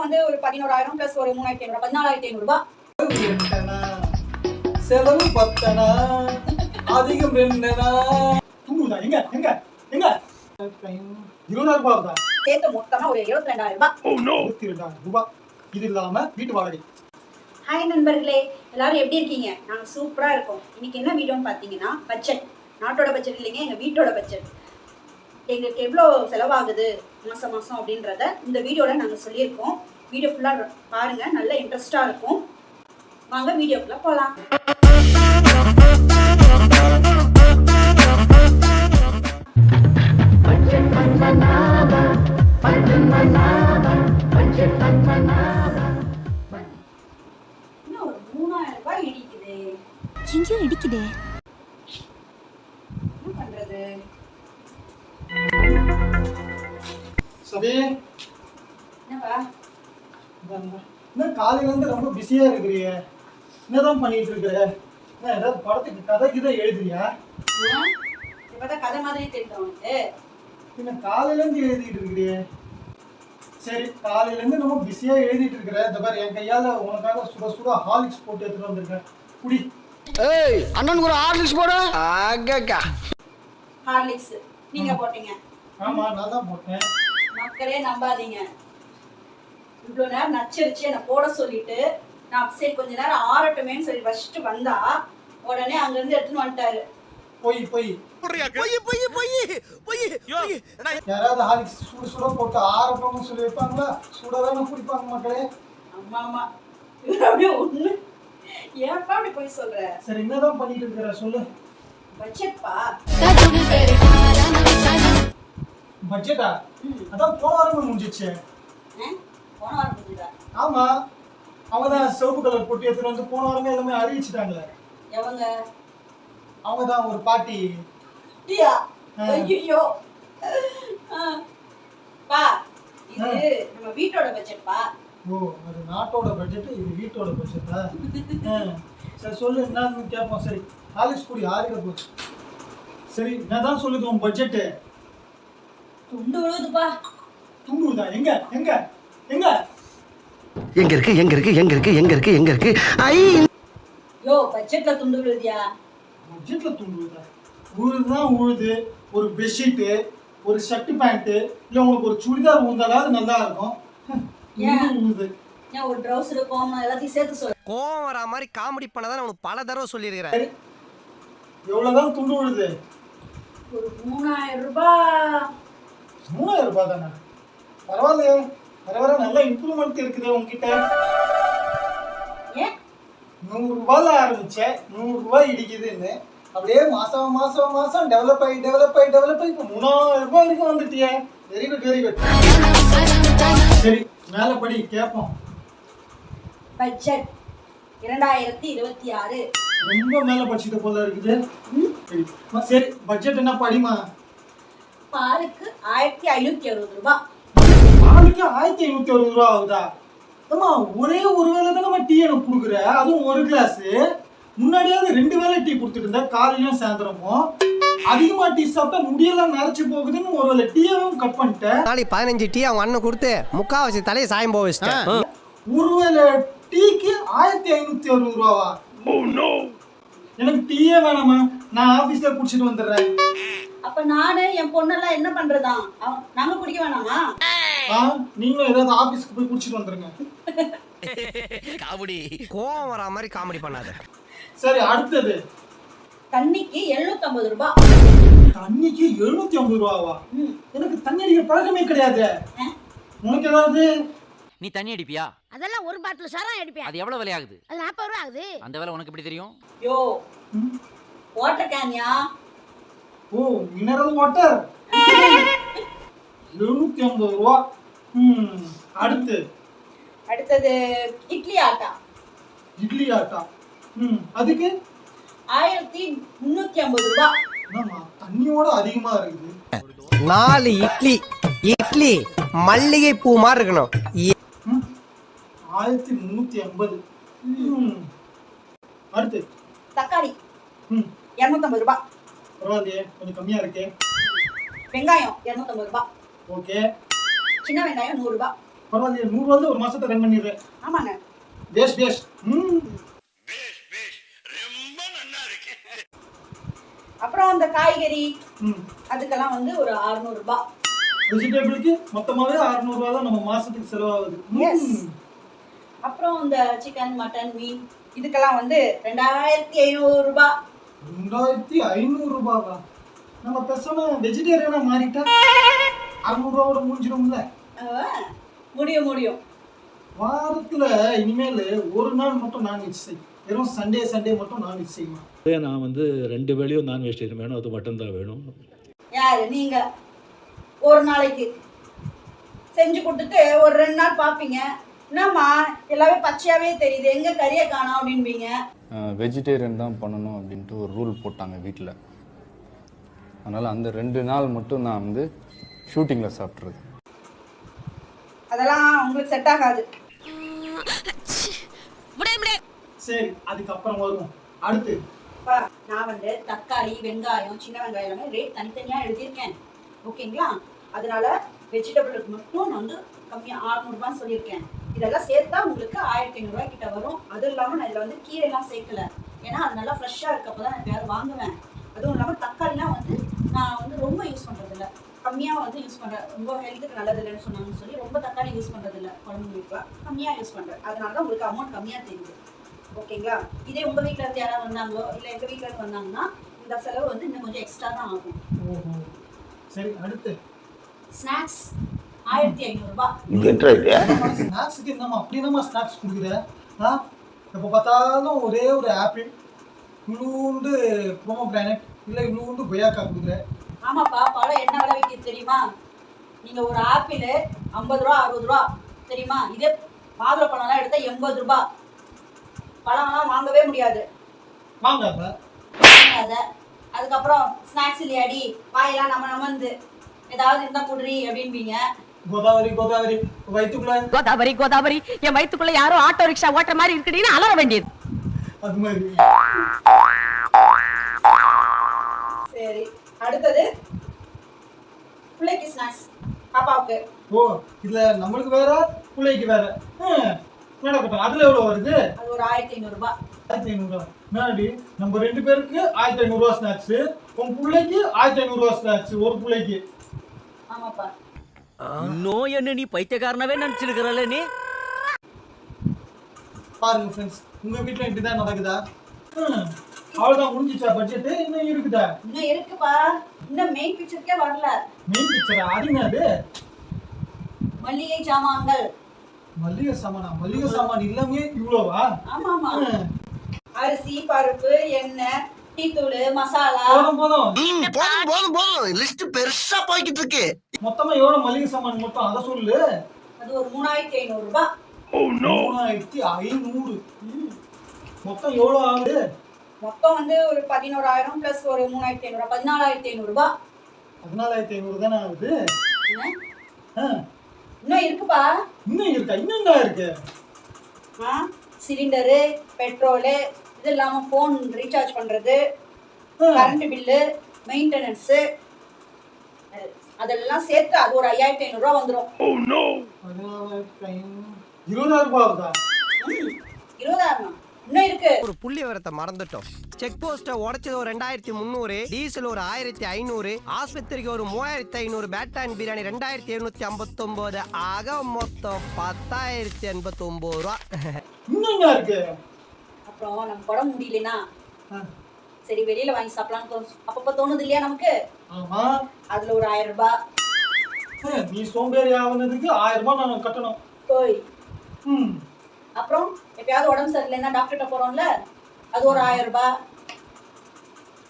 வந்து ஒரு 11,000 பிளஸ் ஒரு 3,500 14,500 ரூபாய். செலவு பத்தனா அதிகம் ரெண்டனா தூங்குதா எங்க எங்க எங்க 20,000 ரூபாய் தான் சேர்த்து மொத்தமா ஒரு 22,000 ரூபாய். 22,000 ரூபாய். இது இல்லாம வீட்டு வாடகை. ஹாய் நண்பர்களே, எல்லாரும் எப்படி இருக்கீங்க? நாங்க சூப்பரா இருக்கோம். இன்னைக்கு என்ன வீடியோன்னு பாத்தீங்கன்னா பட்ஜெட். நாட்டோட பட்ஜெட் இல்லைங்க, எங்க வீட்டோட பட்ஜெட். எங்களுக்கு எவ்வளோ செலவாகுது மாசம் மாசம் அப்படின்றத இந்த வீடியோல நாங்க சொல்லியிருக்கோம். வீடியோ ஃபுல்லா பாருங்க, நல்ல இன்ட்ரெஸ்டா இருக்கும். வாங்க வீடியோக்குள்ள போலாம். இன்னும் ஒரு 3,000 ரூபாய் இடிக்குது. எங்கேயோ இடிக்குதே. என்ன பண்றது? சபி என்னப்பா? என்ன காலையில இருந்து ரொம்ப பிஸியா இருக்கிறிய? என்னதான் பண்ணிட்டு இருக்கிற? என்ன ஏதாவது படத்துக்கு கதைக்கு தான் எழுதுறியா? இப்பதான் கதை மாதிரி தெரியும் உனக்கு. என்ன காலையில இருந்து எழுதிட்டு இருக்கிறிய? சரி, காலையில இருந்து நம்ம பிஸியா எழுதிட்டு இருக்கிற. இந்த மாதிரி என் கையால உனக்காக சுட சுட ஹார்லிக்ஸ் போட்டு எடுத்துட்டு வந்திருக்கேன். குடி. ஏய், அண்ணனுக்கு ஒரு ஹார்லிக்ஸ் போடு. ஆகக்கா. ஹார்லிக்ஸ் நீங்க போட்டீங்க? ஆமா, நான் தான் போட்டேன். மக்களே நம்பாதீங்க. இவ்வளவு நேரம் நச்சரிச்சு என்ன போட சொல்லிட்டு நான் சரி கொஞ்ச நேரம் ஆறட்டுமேன்னு சொல்லி வச்சுட்டு வந்தா உடனே அங்க இருந்து எடுத்துன்னு வந்துட்டாரு. போய் போய் யாராவது ஹார்லிக்ஸ் சுட சுட போட்டு ஆரட்டம்னு சொல்லி வைப்பாங்களா? சுடதானே குடிப்பாங்க மக்களே. ஆமா ஆமா, இவர் அப்படியே ஒண்ணு. ஏன்ப்பா அப்படி போய் சொல்ற? சரி, என்னதான் பண்ணிட்டு இருக்கிற சொல்லு. பட்ஜெட்பா. பட்ஜெட்டா? அதான் போன வாரமே முடிஞ்சிச்சு. போன வாரம் முடிஞ்சுதா? ஆமா, அவங்க தான் சிவப்பு கலர் போட்டு எடுத்துட்டு வந்து போன வாரமே எல்லாமே அறிவிச்சுட்டாங்களே. எவங்க? அவங்க தான் ஒரு பாட்டி. டியா? ஐயோ பா, இது நம்ம வீட்டோட பட்ஜெட் பா. ஓ, அது நாட்டோட பட்ஜெட், இது வீட்டோட பட்ஜெட்டா? சரி சொல்லு, என்னன்னு கேட்போம். சரி, ஹாலிக்ஸ் குடி, ஆறிட போச்சு. சரி, என்னதான் சொல்லுது உன் பட்ஜெட்டு? துண்டு விழுதுப்பா. துண்டுதா? எங்க எங்க எங்க எங்க இருக்கு எங்க இருக்கு எங்க இருக்கு எங்க இருக்கு எங்க இருக்கு? ஐ யோ, பட்ஜெட்ல துண்டு விழுதியா? பட்ஜெட்ல துண்டுதா? உழுதுதான் உழுது. ஒரு பெட்ஷீட்டு, ஒரு ஷர்ட் பேண்ட், இல்ல உங்களுக்கு ஒரு சுடிதார் உழுந்தாலாவது நல்லா இருக்கும். உழுது. ஏன் ஒரு ட்ரவுசர் கோமம் எல்லாத்தையும் சேர்த்து சொல்லு. கோவம் வரா மாதிரி காமெடி பண்ணதான் உனக்கு பல தடவை சொல்லியிருக்கிறேன். சரி, எவ்வளவுதான் துண்டு விழுது? ஒரு 3,000 ரூபாய். 3,000 ரூபாய் தானே? பரவாயில்லையே, வர வர நல்ல இம்ப்ரூவ்மெண்ட் இருக்குது உங்ககிட்ட. ஏன் 100 ரூபாயில ஆரம்பிச்சேன், 100 ரூபாய் இடிக்குதுன்னு அப்படியே மாசம் மாசம் மாசம் டெவலப் ஆகி இப்போ 3,000 ரூபாய் வரைக்கும் வந்துட்டியே. Very good very good. சரி, மேல படி கேட்போம். பட்ஜெட் 2026. ரொம்ப மேல படிச்சுட்டு போல இருக்குது. சரி, பட்ஜெட் என்ன படிமா? பாலுக்கு 1,560 ரூபாய். பாலுக்கு 1,560 ரூபா ஆகுதா? அம்மா, ஒரே ஒரு வேளை தான் நம்ம டீ எனக்கு கொடுக்குற, அதுவும் ஒரு கிளாஸ். முன்னாடியாவது 2 வேளை டீ கொடுத்துட்டு இருந்தா, காலையிலும் சாயந்தரமும். அதிகமா டீ சாப்பிட்டா முடியெல்லாம் நரைச்சு போகுதுன்னு ஒரு வேளை டீயவும் கட் பண்ணிட்டேன். நாளைக்கு 15 டீ அவங்க அண்ணன் கொடுத்து முக்காவாசி தலையை சாயம் போக வச்சிட்டேன். ஒருவேளை டீக்கு 1,560 ரூபாவா? எனக்கு டீயே வேணாமா, நான் ஆபீஸ்ல குடிச்சிட்டு வந்துடுறேன். அப்ப நானு என் பொண்ணெல்லாம் என்ன பண்றதா? நாங்க குடிக்க வேணாமா? நீங்களும் ஏதாவது ஆபீஸ்க்கு போய் குடிச்சிட்டு வந்துருங்க. காமெடி. கோவம் வரா மாதிரி காமெடி பண்ணாத. சரி, அடுத்தது. தண்ணிக்கு 750 ரூபாய். தண்ணிக்கு 750 ரூபாவா? எனக்கு தண்ணி அடிக்க பழக்கமே கிடையாது. உனக்கு ஏதாவது? நீ தண்ணி அடிப்பியா? அதெல்லாம் ஒரு பாட்டில் சாரம் அடிப்பேன். அது எவ்வளவு விலையாகுது? அது 40 ரூபா ஆகுது. அந்த விலை உனக்கு எப்படி தெரியும்? யோ, வாட்டர் கேன்யா? ஓ, மினரல் வாட்டர். 750 ரூபா. அடுத்தது இட்லி ஆட்டா. இட்லி ஆட்டா. அதுக்கு 1,350 ரூபாய். என்னம்மா, தண்ணியோட அதிகமா இருக்குது. 4 இட்லி மல்லிகை பூ மாதிரி இருக்கணும். 1,350. அடுத்து தக்காளி 250 ரூபாய். பரவாயில்லையே, கொஞ்சம் கம்மியா இருக்கே. வெங்காயம் 250 ரூபாய். ஓகே. சின்ன வெங்காயம் 100 ரூபாய். பரவாயில்லையே 100 ரூபாய் ஒரு மாசத்தை ரன் பண்ணிடுறேன். ஆமாங்க. பேஷ் பேஷ். அப்புறம் அந்த காய்கறி அதுக்கெல்லாம் வந்து ஒரு 600 ரூபாய். வெஜிடபிளுக்கு மொத்தமாவே 600 ரூபாய் தான் நம்ம மாசத்துக்கு செலவாகுது. எஸ். அப்புறம் இந்த சிக்கன் மட்டன் மீன் இதுக்கெல்லாம் வந்து 2500 ரூபாய். 2500 ரூபாவா? நம்ம பேசாம வெஜிடேரியனா மாறிட்டா 600 ரூபாவோட முடிஞ்சிடும்ல. முடியும். வாரத்துல இனிமேல் ஒரு நாள் மட்டும் நான்வெஜ் செய். வெறும் சண்டே மட்டும் நான்வெஜ் செய்யுமா? நான் வந்து 2 வேளையும் நான் வெஜிடேரியன் வேணும், அது மட்டன் தான் வேணும். யாரு நீங்க? ஒரு நாளைக்கு செஞ்சு கொடுத்துட்டு ஒரு 2 நாள் பார்ப்பீங்க, என்னம்மா எல்லாமே பச்சையாவே தெரியுது, எங்க கறியை காணோம் அப்படின்பீங்க. வெஜிடேரியன் தான் பண்ணணும் அப்படின்ட்டு ஒரு ரூல் போட்டாங்க வீட்டில். அதனால் அந்த 2 நாள் மட்டும் நான் வந்து ஷூட்டிங்கில் சாப்பிட்றது. அதெல்லாம் உங்களுக்கு செட் ஆகாது. சரி, அதுக்கப்புறம் வருவோம். அடுத்து நான் வந்து தக்காளி வெங்காயம் சின்ன வெங்காயம் எல்லாமே ரேட் தனித்தனியா எழுதியிருக்கேன். ஓகேங்களா? அதனால வெஜிடபிளுக்கு மட்டும் நான் வந்து கம்மியாக 600 ரூபாய் சொல்லியிருக்கேன். இதெல்லாம் சேர்த்தா உங்களுக்கு 1500 ரூபாய் கிட்ட வரும். அதுவும் இல்லாமல் நான் இதில் வந்து கீரைலாம் சேர்க்கல, ஏன்னா அது நல்லா ஃப்ரெஷ்ஷாக இருக்கப்போ தான் நான் யாரும் வாங்குவேன். அதுவும் இல்லாமல் தக்காளிலாம் வந்து நான் வந்து ரொம்ப யூஸ் பண்ணுறதில்ல, கம்மியாக வந்து யூஸ் பண்ணுறேன். ரொம்ப ஹெல்த்துக்கு நல்லது இல்லைன்னு சொன்னாங்கன்னு சொல்லி ரொம்ப தக்காளி யூஸ் பண்ணுறதில்ல, குழம்புங்களுக்குலாம் கம்மியாக யூஸ் பண்ணுறேன். அதனால தான் உங்களுக்கு அமௌண்ட் கம்மியாக தெரியுது. ஓகேங்களா? இதே உங்கள் வீட்டில் இருந்து யாராவது வந்தாங்களோ இல்லை எங்கள் வீட்டில் இருந்து வந்தாங்கன்னா இந்த செலவு வந்து இன்னும் கொஞ்சம் எக்ஸ்ட்ரா தான் ஆகும். சரி, அடுத்து ஸ்நாக்ஸ் 1500 ரூபாய். ஸ்நாக்ஸுக்கு என்னம்மா அப்படி என்னம்மா ஸ்நாக்ஸ் கொடுக்குற? எப்போ பார்த்தாலும் ஒரே ஒரு ஆப்பிள், இவ்வளோண்டு ப்ரோமோகிரானட் இல்லை இவ்வளோண்டு கொய்யாக்கா கொடுக்குற. ஆமாப்பா, பழம் என்ன விலை விற்கிது தெரியுமா? நீங்கள் ஒரு ஆப்பிள் 50 ரூபா 60 ரூபா தெரியுமா? இதே மாதுளை பழம்லாம் எடுத்தால் 80 ரூபா. பழம்லாம் வாங்கவே முடியாது. வாங்காத. அதுக்கப்புறம் ஸ்நாக்ஸ் இல்லையாடி, வாயெல்லாம் நம்ம வந்து ஏதாவது இருந்தால் குடுறி அப்படின்பீங்க. கோதாவரி கோதாவரி என் வயிற்றுக்குள்ள யாரோ ஆட்டோ ரிக்ஷா ஓட்டுற மாதிரி இருக்குன்னு அலற வேண்டியது. அது மாதிரி. சரி, அடுத்தது பிள்ளைக்கு ஸ்நாக்ஸ் பாப்பாவுக்கு. ஓ, இதுல நம்மளுக்கு வேற பிள்ளைக்கு வேற நடக்கட்டும். அதுல எவ்வளவு வருது? அது ஒரு 1500 ரூபாய். 1500 ரூபாய். முன்னாடி நம்ம 2 பேருக்கு 1500 ரூபாய் ஸ்நாக்ஸ், உன் பிள்ளைக்கு 1500 ரூபாய் ஸ்நாக்ஸ் ஒரு பிள்ளைக்கு. ஆமாப்பா. நோய் என்ன நீ பைத்தியக்காரனவே நினைச்சிருக்கிறல்ல நீ? பாருங்க ஃப்ரெண்ட்ஸ், உங்க வீட்டுல இப்படிதான் நடக்குதா? அவ்வளவுதான் முடிஞ்சிச்சா? பட்ஜெட் இன்னும் இருக்குதா? இன்னும் இருக்குப்பா, இன்னும் மெயின் பிக்சருக்கே வரல. மெயின் பிக்சரா? அதுங்க அது மல்லிகை சாமான்கள். மல்லிகை சாமானா? மல்லிகை சாமான் இல்லாமே இவ்வளோவா? ஆமா ஆமா. அரிசி பருப்பு எண்ணெய் டீத்தூள் மசாலா. போதும் லிஸ்ட் பெருசா போய்கிட்டு இருக்கு. மொத்தமா எவ்வளவு மல்லிகை சாமான் மட்டும் அதை சொல்லு. அது ஒரு 3500 ரூபாய். 3500. மொத்தம் எவ்வளவு ஆகுது? மொத்தம் வந்து ஒரு 11000 பிளஸ் ஒரு 3500 14500 ரூபாய். 14500 தானே ஆகுது. இன்னும் இருக்குப்பா. இன்னும் இருக்கா? இன்னும் என்ன இருக்கு? சிலிண்டரு, பெட்ரோலு, இது இல்லாம போன் ரீசார்ஜ் பண்றது, கரண்ட் பில்லு, மெயின்டெனன்ஸ், அதெல்லாம் சேர்த்து அது ஒரு 5500 ரூபாய் வந்துடும். 20000 ரூபாய் ஆகுதா? 20000 இன்னும் இருக்கு. ஒரு புள்ளி விவரத்தை மறந்துட்டோம். செக் போஸ்ட உடைச்சது ஒரு 2300, டீசல் ஒரு 1500, ஆஸ்பத்திரிக்கு ஒரு 3500, பேட்டான் பிரியாணி 2759, ஆக மொத்தம் 10089 ரூபா. இன்னும் இருக்கு. அப்புறம் நம்ம உடம்பு முடியலனா சரி வெளியில வாங்கி சாப்பிடலாம்னு தோணும், அப்பப்ப தோணுது இல்லையா நமக்கு? ஆமா. அதுல ஒரு 1000 ரூபாய். நீ சோம்பேறி ஆகுனதுக்கு 1000 ரூபாய் நான் கட்டணும். போய் அப்புறம் எப்பயாவது உடம்பு சரியில்லைன்னா டாக்டர்கிட்ட போறோம்ல, அது ஒரு 1000 ரூபாய்.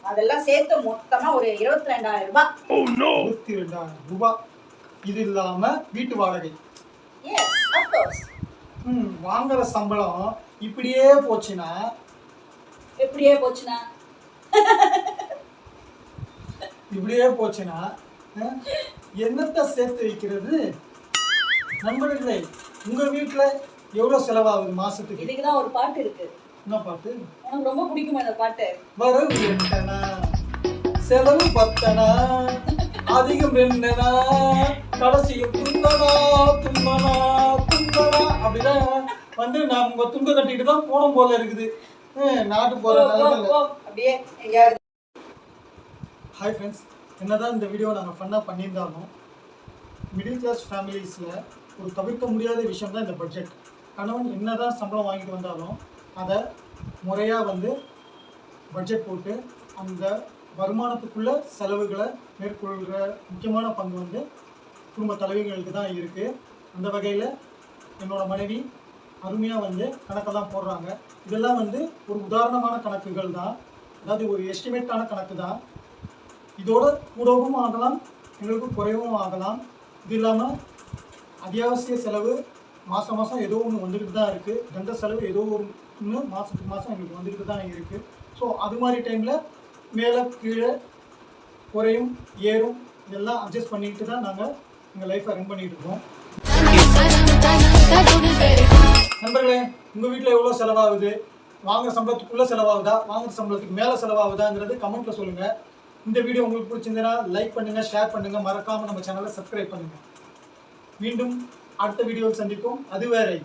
அதெல்லாம் சேர்த்து மொத்தமா ஒரு 22000 ரூபாய். 22000 ரூபாய். இது இல்லாம வீட்டு வாடகை. Yes, of course. வாங்குற சம்பளம் இப்படியே போச்சுனா என்னத்தை சேர்த்து வைக்கிறது? நண்பர்களே, உங்க வீட்டுல எவ்வளவு செலவாகுது மாசத்துக்கு? இதுக்குதான் ஒரு பாட்டு இருக்கு. என்ன பாட்டு? உனக்கு ரொம்ப பிடிக்குமா இந்த பாட்டு? வரவு எட்டனா, செலவு 10, அதிகம் 2, கடைசியும் துன்பனா துன்பனா துன்பனா அப்படிதான் வந்து நம்ம துங்க கட்டிட்டு தான் போனோம் போல இருக்குது. நாட்டு போற நிலைமையில. அப்படியே எங்கேயாவது ஹாய் ஃப்ரெண்ட்ஸ், என்னதான் இந்த வீடியோ நாங்கள் ஃபன்னாக பண்ணியிருந்தாலும் மிடில் கிளாஸ் ஃபேமிலிஸில் ஒரு தவிர்க்க முடியாத விஷயம் தான் இந்த பட்ஜெட். கணவன் என்னதான் சம்பளம் வாங்கிட்டு வந்தாலும் அதை முறையாக வந்து பட்ஜெட் போட்டு அந்த வருமானத்துக்குள்ள செலவுகளை மேற்கொள்கிற முக்கியமான பங்கு வந்து குடும்ப தலைவிகளுக்கு தான் இருக்குது. அந்த வகையில் என்னோட மனைவி அருமையாக வந்து கணக்கெல்லாம் போடுறாங்க. இதெல்லாம் வந்து ஒரு உதாரணமான கணக்குகள் தான், அதாவது ஒரு எஸ்டிமேட்டான கணக்கு தான். இதோட கூடவும் ஆகலாம், எங்களுக்கு குறைவும் ஆகலாம். இது இல்லாமல் அத்தியாவசிய செலவு மாதம் மாதம் ஏதோ ஒன்று வந்துக்கிட்டு தான் இருக்குது. எந்த செலவு ஏதோ ஒன்று மாதத்துக்கு மாதம் எங்களுக்கு வந்துக்கிட்டு தான் இருக்குது. ஸோ அது மாதிரி டைமில் மேலே கீழே குறையும் ஏறும் இதெல்லாம் அட்ஜஸ்ட் பண்ணிக்கிட்டு தான் நாங்கள் எங்கள் லைஃப்பை ரன் பண்ணிகிட்டு இருக்கோம். நண்பர்களே, உங்கள் வீட்டில் எவ்வளோ செலவாகுது? வாங்குற சம்பளத்துக்குள்ளே செலவாகுதா, வாங்குற சம்பளத்துக்கு மேலே செலவாகுதாங்கிறது கமெண்ட்டில் சொல்லுங்கள். இந்த வீடியோ உங்களுக்கு பிடிச்சிருந்ததுன்னா லைக் பண்ணுங்கள், ஷேர் பண்ணுங்கள், மறக்காமல் நம்ம சேனலை சப்ஸ்கிரைப் பண்ணுங்கள். மீண்டும் அடுத்த வீடியோவில் சந்திப்போம். அதுவரை